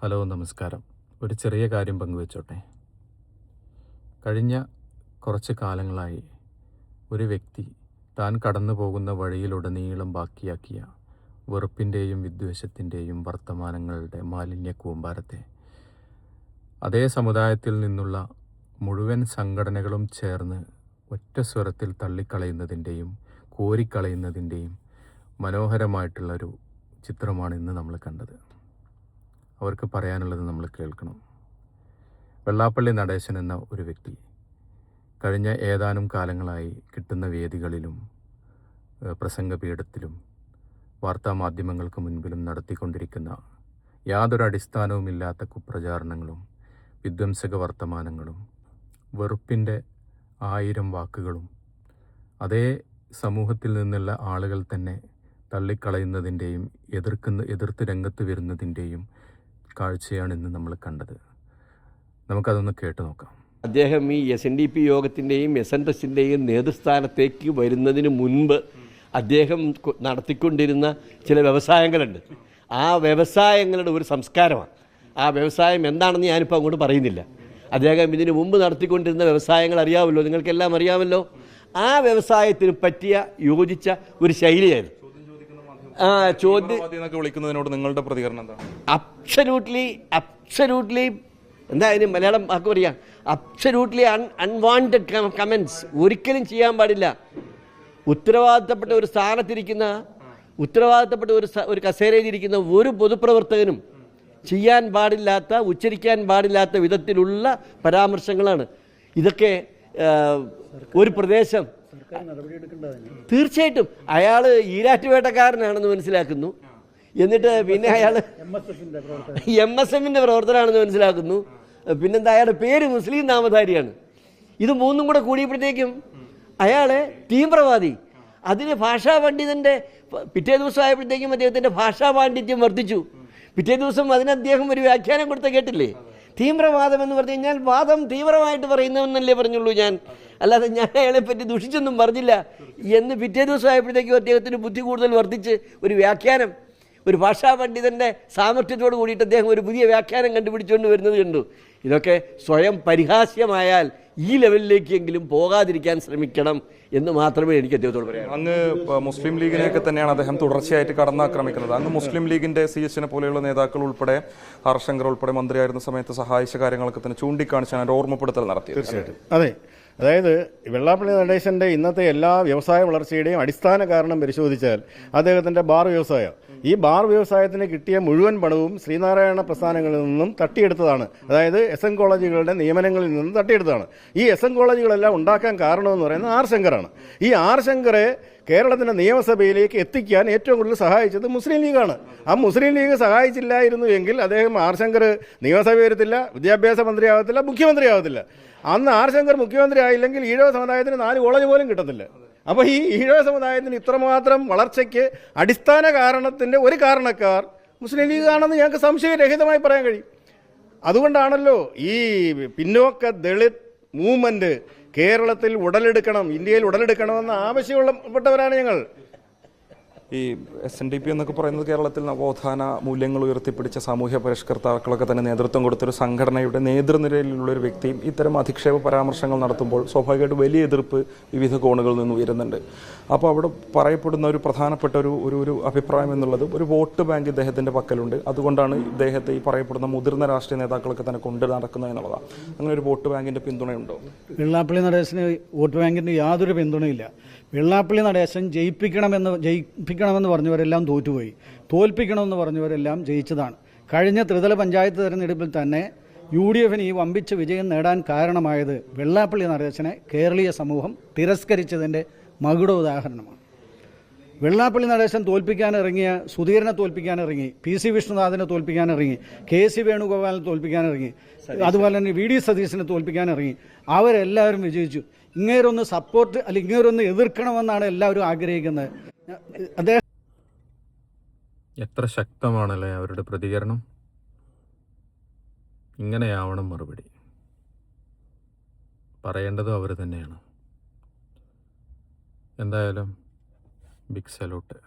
Hello, നമസ്കാരം. ഒരു ചെറിയ കാര്യം പങ്കുവെച്ചോട്ടെ. കഴിഞ്ഞ കുറച്ച് കാലങ്ങളായി ഒരു വ്യക്തി താൻ കടന്നു പോകുന്ന വഴിയിലുടനീളം ബാക്കിയാക്കിയ വെറുപ്പിൻ്റെയും വിദ്വേഷത്തിൻ്റെയും വർത്തമാനങ്ങളുടെ മാലിന്യ കൂമ്പാരത്തെ അതേ സമുദായത്തിൽ നിന്നുള്ള മുഴുവൻ സംഘടനകളും ചേർന്ന് ഒറ്റ സ്വരത്തിൽ തള്ളിക്കളയുന്നതിൻ്റെയും കോരിക്കളയുന്നതിൻ്റെയും മനോഹരമായിട്ടുള്ളൊരു ചിത്രമാണ് ഇന്ന് നമ്മൾ കണ്ടത്. അവർക്ക് പറയാനുള്ളത് നമ്മൾ കേൾക്കണം. വെള്ളാപ്പള്ളി നടേശൻ എന്ന ഒരു വ്യക്തി കഴിഞ്ഞ ഏതാനും കാലങ്ങളായി കിട്ടുന്ന വേദികളിലും പ്രസംഗപീഠത്തിലും വാർത്താമാധ്യമങ്ങൾക്ക് മുൻപിലും നടത്തിക്കൊണ്ടിരിക്കുന്ന യാതൊരു അടിസ്ഥാനവുമില്ലാത്ത കുപ്രചാരണങ്ങളും വിധ്വംസക വർത്തമാനങ്ങളും വെറുപ്പിൻ്റെ 1000 വാക്കുകളും അതേ സമൂഹത്തിൽ നിന്നുള്ള ആളുകൾ തന്നെ തള്ളിക്കളയുന്നതിൻ്റെയും എതിർത്ത് രംഗത്ത് വരുന്നതിൻ്റെയും കാഴ്ചയാണ് ഇന്ന് നമ്മൾ കണ്ടത്. നമുക്കതൊന്ന് കേട്ടു നോക്കാം. അദ്ദേഹം ഈ SNDP യോഗത്തിൻ്റെയും SNDSൻ്റെയും നേതൃസ്ഥാനത്തേക്ക് വരുന്നതിന് മുൻപ് അദ്ദേഹം നടത്തിക്കൊണ്ടിരുന്ന ചില വ്യവസായങ്ങളുണ്ട്. ആ വ്യവസായങ്ങളുടെ ഒരു സംസ്കാരമാണ്. ആ വ്യവസായം എന്താണെന്ന് ഞാനിപ്പോൾ അങ്ങോട്ട് പറയുന്നില്ല. അദ്ദേഹം ഇതിനു മുമ്പ് നടത്തിക്കൊണ്ടിരുന്ന വ്യവസായങ്ങൾ അറിയാമല്ലോ, നിങ്ങൾക്കെല്ലാം അറിയാമല്ലോ. ആ വ്യവസായത്തിന് പറ്റിയ യോജിച്ച ഒരു ശൈലിയായിരുന്നു. വിളിക്കുന്നതിനോട് നിങ്ങളുടെ പ്രതികരണം എന്താണ്? അബ്സല്യൂട്ട്ലി എന്താ അതിന് മലയാളം വാക്ക് പറയാം? അബ്സല്യൂട്ട്ലി അൺവാണ്ടഡ് കമൻസ് ഒരിക്കലും ചെയ്യാൻ പാടില്ല. ഉത്തരവാദിത്തപ്പെട്ട ഒരു സ്ഥാനത്തിരിക്കുന്ന ഉത്തരവാദിത്തപ്പെട്ട ഒരു കസേരയിലിരിക്കുന്ന ഒരു പൊതുപ്രവർത്തകനും ചെയ്യാൻ പാടില്ലാത്ത, ഉച്ചരിക്കാൻ പാടില്ലാത്ത വിധത്തിലുള്ള പരാമർശങ്ങളാണ് ഇതൊക്കെ. ഒരു പ്രദേശം തീർച്ചയായിട്ടും അയാൾ ഈരാറ്റുപേട്ടക്കാരനാണെന്ന് മനസ്സിലാക്കുന്നു. എന്നിട്ട് പിന്നെ അയാൾ MSMൻ്റെ പ്രവർത്തനമാണെന്ന് മനസ്സിലാക്കുന്നു. പിന്നെന്താ, അയാളുടെ പേര് മുസ്ലിം നാമധാരിയാണ്. ഇത് മൂന്നും കൂടെ കൂടിയപ്പോഴത്തേക്കും അയാളെ തീവ്രവാദി. അതിന് ഭാഷാ പണ്ഡിതൻ്റെ പിറ്റേ ദിവസം ആയപ്പോഴത്തേക്കും അദ്ദേഹത്തിൻ്റെ ഭാഷാ പാണ്ഡിത്യം വർദ്ധിച്ചു. പിറ്റേ ദിവസം അതിന് അദ്ദേഹം ഒരു വ്യാഖ്യാനം കൊടുത്ത കേട്ടില്ലേ? തീവ്രവാദം എന്ന് പറഞ്ഞു കഴിഞ്ഞാൽ വാദം തീവ്രമായിട്ട് പറയുന്നവെന്നല്ലേ പറഞ്ഞുള്ളൂ ഞാൻ, അല്ലാതെ ഞാൻ അയാളെ പറ്റി ദുഷിച്ചൊന്നും പറഞ്ഞില്ല എന്ന് പിറ്റേ ദിവസം ആയപ്പോഴത്തേക്കും അദ്ദേഹത്തിന് ബുദ്ധി കൂടുതൽ വർദ്ധിച്ച് ഒരു വ്യാഖ്യാനം, ഒരു ഭാഷാ പണ്ഡിതൻ്റെ സാമർഥ്യത്തോട് കൂടിയിട്ട് അദ്ദേഹം ഒരു പുതിയ വ്യാഖ്യാനം കണ്ടുപിടിച്ചുകൊണ്ട് വരുന്നത് കണ്ടു. ഇതൊക്കെ സ്വയം പരിഹാസ്യമായാൽ ഈ ലെവലിലേക്കെങ്കിലും പോകാതിരിക്കാൻ ശ്രമിക്കണം എന്ന് മാത്രമേ എനിക്ക് അദ്ദേഹത്തോട് പറയാം. അങ്ങ് മുസ്ലിം ലീഗിനെയൊക്കെ തന്നെയാണ് അദ്ദേഹം തുടർച്ചയായിട്ട് കടന്നാക്രമിക്കുന്നത്. അങ്ങ് മുസ്ലിം ലീഗിന്റെ CHനെ പോലെയുള്ള നേതാക്കൾ ഉൾപ്പെടെ ഹർശങ്കർ ഉൾപ്പെടെ മന്ത്രിയായിരുന്ന സമയത്ത് സഹായിച്ച കാര്യങ്ങളൊക്കെ തന്നെ ചൂണ്ടിക്കാണിച്ചാണ് ഓർമ്മപ്പെടുത്തൽ നടത്തിയത്. തീർച്ചയായിട്ടും അതെ. അതായത് വെള്ളാപ്പള്ളി നടേശൻ്റെ ഇന്നത്തെ എല്ലാ വ്യവസായ വളർച്ചയുടെയും അടിസ്ഥാന കാരണം പരിശോധിച്ചാൽ അദ്ദേഹത്തിൻ്റെ ബാർ വ്യവസായം. ഈ ബാർ വ്യവസായത്തിന് കിട്ടിയ മുഴുവൻ പണവും ശ്രീനാരായണ പ്രസ്ഥാനങ്ങളിൽ നിന്നും തട്ടിയെടുത്തതാണ്. അതായത് SN കോളേജുകളുടെ നിയമനങ്ങളിൽ നിന്നും തട്ടിയെടുത്തതാണ്. ഈ SN കോളേജുകളെല്ലാം ഉണ്ടാക്കാൻ കാരണമെന്ന് പറയുന്നത് R. ശങ്കറാണ്. ഈ R. ശങ്കറെ കേരളത്തിൻ്റെ നിയമസഭയിലേക്ക് എത്തിക്കാൻ ഏറ്റവും കൂടുതൽ സഹായിച്ചത് മുസ്ലിം ലീഗാണ്. ആ മുസ്ലിം ലീഗ് സഹായിച്ചില്ലായിരുന്നു എങ്കിൽ അദ്ദേഹം R. ശങ്കർ നിയമസഭ വരത്തില്ല, വിദ്യാഭ്യാസ മന്ത്രിയാവത്തില്ല, മുഖ്യമന്ത്രിയാവത്തില്ല. അന്ന് R. ശങ്കർ മുഖ്യമന്ത്രി ആയില്ലെങ്കിൽ ഈഴവ സമുദായത്തിന് 4 കോളേജ് പോലും കിട്ടത്തില്ല. അപ്പോൾ ഈ ഈഴവ സമുദായത്തിന് ഇത്രമാത്രം വളർച്ചയ്ക്ക് അടിസ്ഥാന കാരണത്തിൻ്റെ ഒരു കാരണക്കാർ മുസ്ലിം ലീഗ് ആണെന്ന് ഞങ്ങൾക്ക് സംശയരഹിതമായി പറയാൻ കഴിയും. അതുകൊണ്ടാണല്ലോ ഈ പിന്നോക്ക ദളിത് മൂവ്മെൻറ്റ് കേരളത്തിൽ ഉടലെടുക്കണം, ഇന്ത്യയിൽ ഉടലെടുക്കണമെന്ന് ആവശ്യപ്പെട്ടവരാണ് ഞങ്ങൾ. ഈ SNDP എന്നൊക്കെ പറയുന്നത് കേരളത്തിൽ നവോത്ഥാന മൂല്യങ്ങൾ ഉയർത്തിപ്പിടിച്ച സാമൂഹ്യ പരിഷ്കർത്താക്കളൊക്കെ തന്നെ നേതൃത്വം കൊടുത്തൊരു സംഘടനയുടെ നേതൃനിരയിലുള്ളൊരു വ്യക്തിയും ഇത്തരം അധിക്ഷേപ പരാമർശങ്ങൾ നടത്തുമ്പോൾ സ്വാഭാവികമായിട്ട് വലിയ എതിർപ്പ് വിവിധ കോണുകളിൽ നിന്ന് ഉയരുന്നുണ്ട്. അപ്പോൾ അവിടെ പറയപ്പെടുന്ന ഒരു പ്രധാനപ്പെട്ട ഒരു അഭിപ്രായം എന്നുള്ളത് ഒരു വോട്ട് ബാങ്ക് ഇദ്ദേഹത്തിൻ്റെ പക്കലുണ്ട്. അതുകൊണ്ടാണ് ഇദ്ദേഹത്തെ ഈ പറയപ്പെടുന്ന മുതിർന്ന രാഷ്ട്രീയ നേതാക്കളൊക്കെ തന്നെ കൊണ്ട് നടക്കുന്നത് എന്നുള്ളതാണ്. അങ്ങനെ ഒരു വോട്ട് ബാങ്കിൻ്റെ പിന്തുണയുണ്ടോ? വെള്ളാപ്പള്ളി നടേശന് വോട്ട് ബാങ്കിൻ്റെ യാതൊരു പിന്തുണയില്ല. വെള്ളാപ്പള്ളി നടേശൻ ജയിപ്പിക്കണമെന്ന് പറഞ്ഞവരെല്ലാം തോറ്റുപോയി, തോൽപ്പിക്കണമെന്ന് പറഞ്ഞവരെല്ലാം ജയിച്ചതാണ്. കഴിഞ്ഞ ത്രിതല പഞ്ചായത്ത് തെരഞ്ഞെടുപ്പിൽ തന്നെ UDFന് ഈ വമ്പിച്ച വിജയം നേടാൻ കാരണമായത് വെള്ളാപ്പള്ളി നടേശനെ കേരളീയ സമൂഹം തിരസ്കരിച്ചതിൻ്റെ മകുട ഉദാഹരണമാണ്. വെള്ളാപ്പള്ളി നടേശൻ തോൽപ്പിക്കാനിറങ്ങിയ സുധീരനെ തോൽപ്പിക്കാനിറങ്ങി, PC വിഷ്ണുനാഥിനെ തോൽപ്പിക്കാനിറങ്ങി, KC വേണുഗോപാലിനെ തോൽപ്പിക്കാനിറങ്ങി, അതുപോലെ തന്നെ VD സതീശനെ തോൽപ്പിക്കാനിറങ്ങി. അവരെല്ലാവരും വിജയിച്ചു. ഇങ്ങേരൊന്ന് സപ്പോർട്ട് അല്ലെങ്കിൽ ഇങ്ങേരൊന്ന് എതിർക്കണമെന്നാണ് എല്ലാവരും ആഗ്രഹിക്കുന്നത്. അദ്ദേഹം എത്ര ശക്തമാണല്ലേ അവരുടെ പ്രതികരണം. ഇങ്ങനെയാവണം മറുപടി. പറയേണ്ടതും അവർ തന്നെയാണ്. എന്തായാലും ബിഗ് സല്യൂട്ട്.